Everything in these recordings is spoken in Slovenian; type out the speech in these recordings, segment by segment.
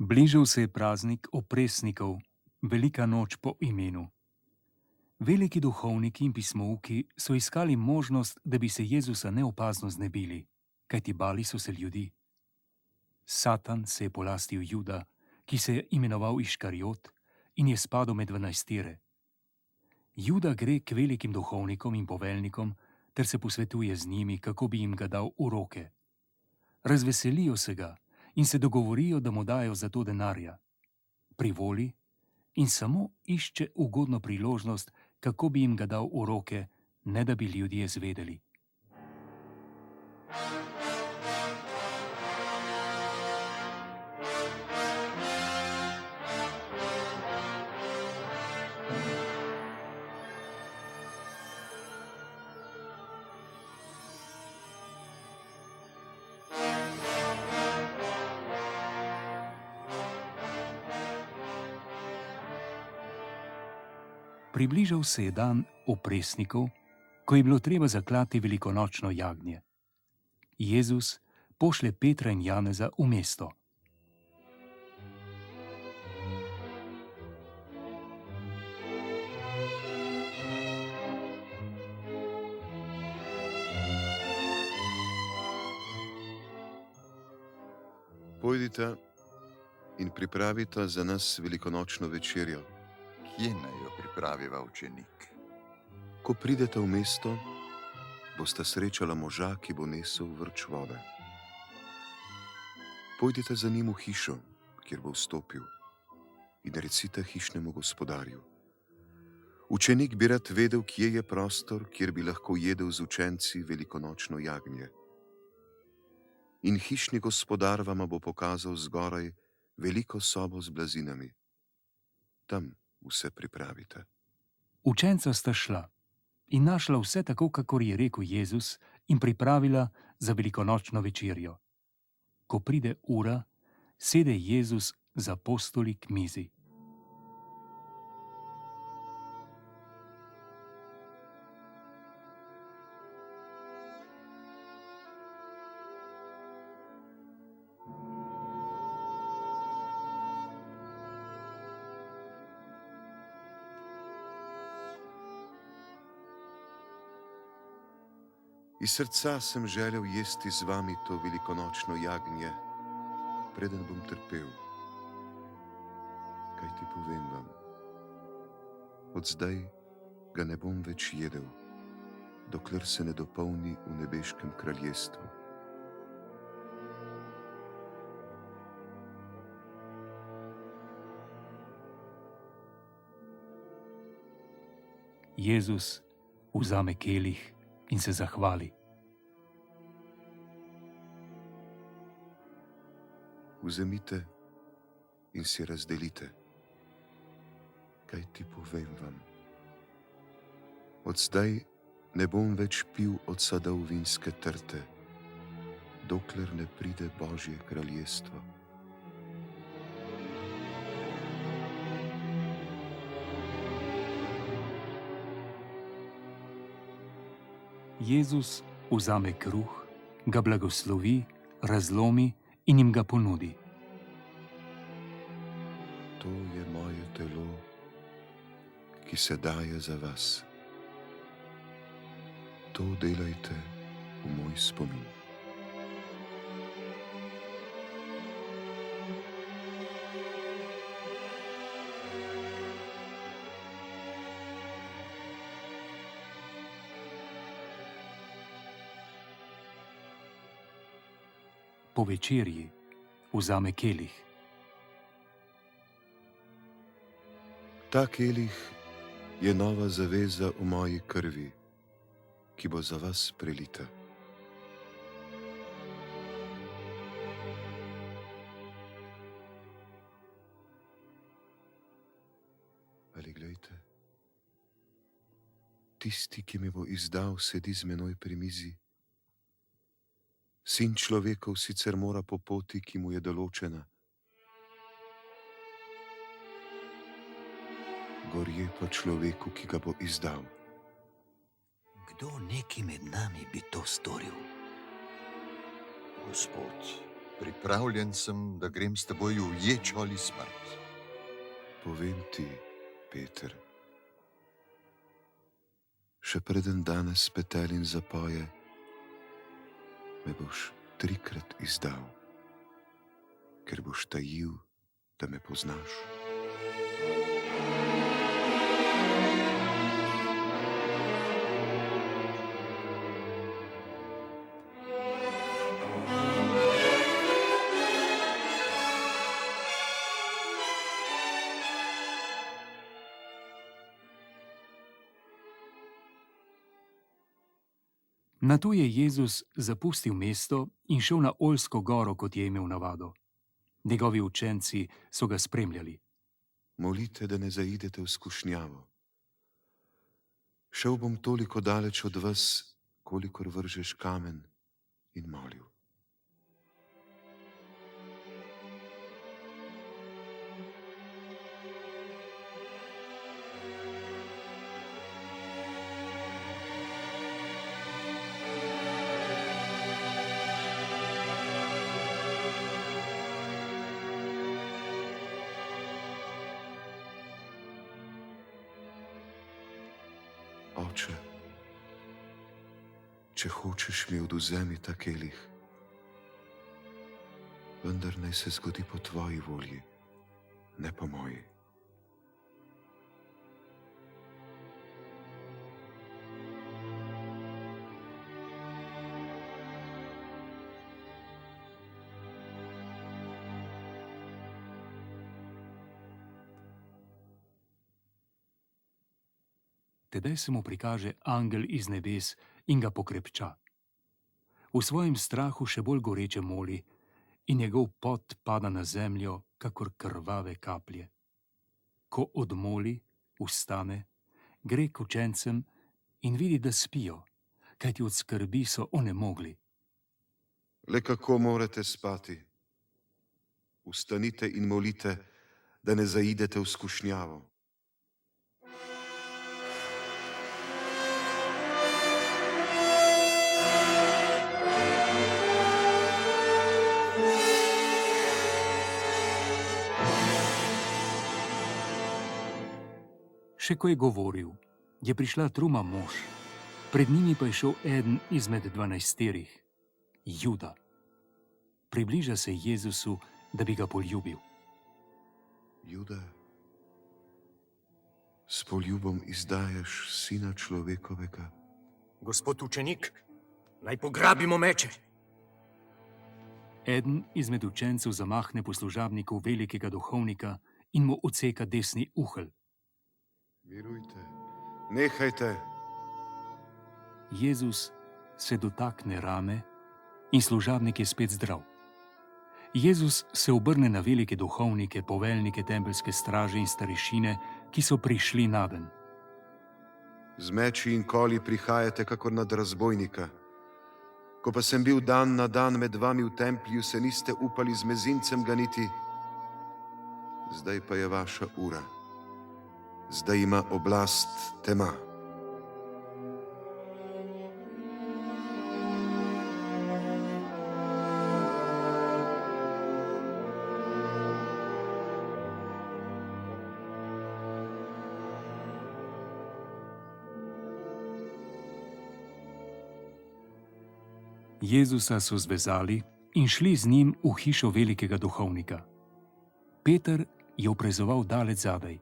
Bližal se je praznik opresnikov, velika noč po imenu. Veliki duhovniki in pismouki so iskali možnost, da bi se Jezusa neopazno znebili, kajti bali so se ljudi. Satan se je polastil Juda, ki se je imenoval Iškariot in je spadal med dvanajstere. Juda gre k velikim duhovnikom in poveljnikom ter se posvetuje z njimi, kako bi jim ga dal v roke. Razveselijo se ga in se dogovorijo, da mu dajo za to denarja. Privoli in samo išče ugodno priložnost, kako bi jim ga dal v roke, ne da bi ljudje zvedeli. Približal se je dan opresnikov, ko je bilo treba zaklati velikonočno jagnje. Jezus pošlje Petra in Janeza v mesto. Pojdite in pripravite za nas velikonočno večerjo. Kje naj jo pripraviva učenik? Ko pridete v mesto, boste srečala moža, ki bo nesel vrč vode. Pojdite za njim v hišo, kjer bo vstopil, in recite hišnemu gospodarju: Učenik bi rad vedel, kje je prostor, kjer bi lahko jedel z učenci velikonočno jagnje. In hišni gospodar vama bo pokazal zgoraj veliko sobo z blazinami. Tam vse pripravite. Učenca sta šla in našla vse tako, kakor je rekel Jezus, in pripravila za velikonočno večerjo. Ko pride ura, sede Jezus z apostoli k mizi. Iz srca sem želel jesti z vami to velikonočno jagnje, preden bom trpel. Kaj ti povem vam? Od zdaj ga ne bom več jedel, dokler se ne dopolni v nebeškem kraljestvu. Jezus vzame kelih in se zahvali. Vzemite in si razdelite. Kaj ti povem vam? Od zdaj ne bom več pil od sadov vinske trte, dokler ne pride Božje kraljestvo. Jezus vzame kruh, ga blagoslovi, razlomi in jim ga ponudi. To je moje telo, ki se daje za vas. To delajte v moj spomin. Po večerji vzame kelih. Ta kelih je nova zaveza v moji krvi, ki bo za vas prelita. Ali glejte, tisti, ki me bo izdal, sedi z menoj pri mizi. Sin človekov sicer mora po poti, ki mu je določena. Gorje pa človeku, ki ga bo izdal. Kdo neki med nami bi to storil? Gospod, Pripravljen sem, da grem s teboj v ječo ali smrt. Povem ti, Peter, še preden danes petelin zapoje, me boš 3-krat izdal, ker boš tajil, da me poznaš. Nato je Jezus zapustil mesto in šel na Oljsko goro, kot je imel navado. Njegovi učenci so ga spremljali. Molite, da ne zaidete v skušnjavo. Šel bom toliko daleč od vas, kolikor vržeš kamen, in molil. Oče, če hočeš mi odvzemi ta kelih, vendar naj se zgodi po tvoji volji, ne po moji. Tedaj se mu prikaže angel iz nebes in ga pokrepča. V svojem strahu še bolj goreče moli in njegov pot pada na zemljo, kakor krvave kaplje. Ko odmoli, vstane, gre k učencem in vidi, da spijo, kajti od skrbi so onemogli. Le kako morate spati? Vstanite in molite, da ne zaidete v skušnjavo. Še ko je govoril, je prišla truma mož, pred njimi pa je šel eden izmed 12, Juda. Približa se Jezusu, da bi ga poljubil. Juda, s poljubom izdajaš sina človekovega? Gospod učenik, naj pograbimo meče. Eden izmed učencev zamahne po služabniku velikega duhovnika in mu odseka desni uhelj. Mirujte, nehajte. Jezus se dotakne rame in služabnik je spet zdrav. Jezus se obrne na velike duhovnike, poveljnike tempelske straže in starešine, ki so prišli naden. Z meči in koli prihajate kakor nad razbojnika. Ko pa sem bil dan na dan med vami v templju, se niste upali z mezincem ganiti. Zdaj pa je vaša ura. Zdaj ima oblast tema. Jezusa so zvezali in šli z njim v hišo velikega duhovnika. Peter je oprezoval daleč zadaj.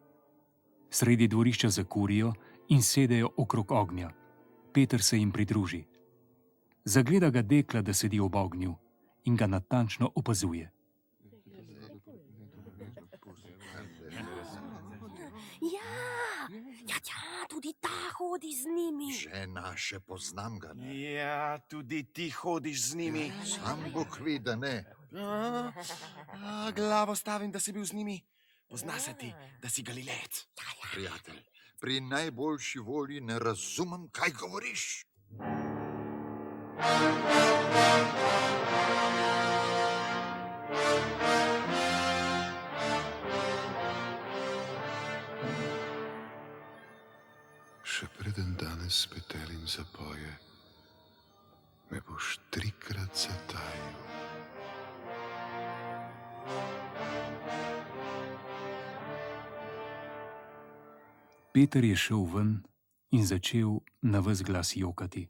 Sredi dvorišča zakurijo in sedejo okrog ognja. Peter se jim pridruži. Zagleda ga dekla, da sedi ob ognju, in ga natančno opazuje. Ja, tudi ta hodi z njimi. Žena, še poznam ga, ne? Ja, tudi ti hodiš z njimi. Sam Bog ve, da ne. Glavo stavim, da si bil z njimi. Pozna se ti, da si Galilejec. Prijatelj, pri najboljši volji ne razumem, kaj govoriš. Še preden danes petelin zapoje, me boš 3-krat zatajil. Peter je šel ven in začel na ves glas jokati.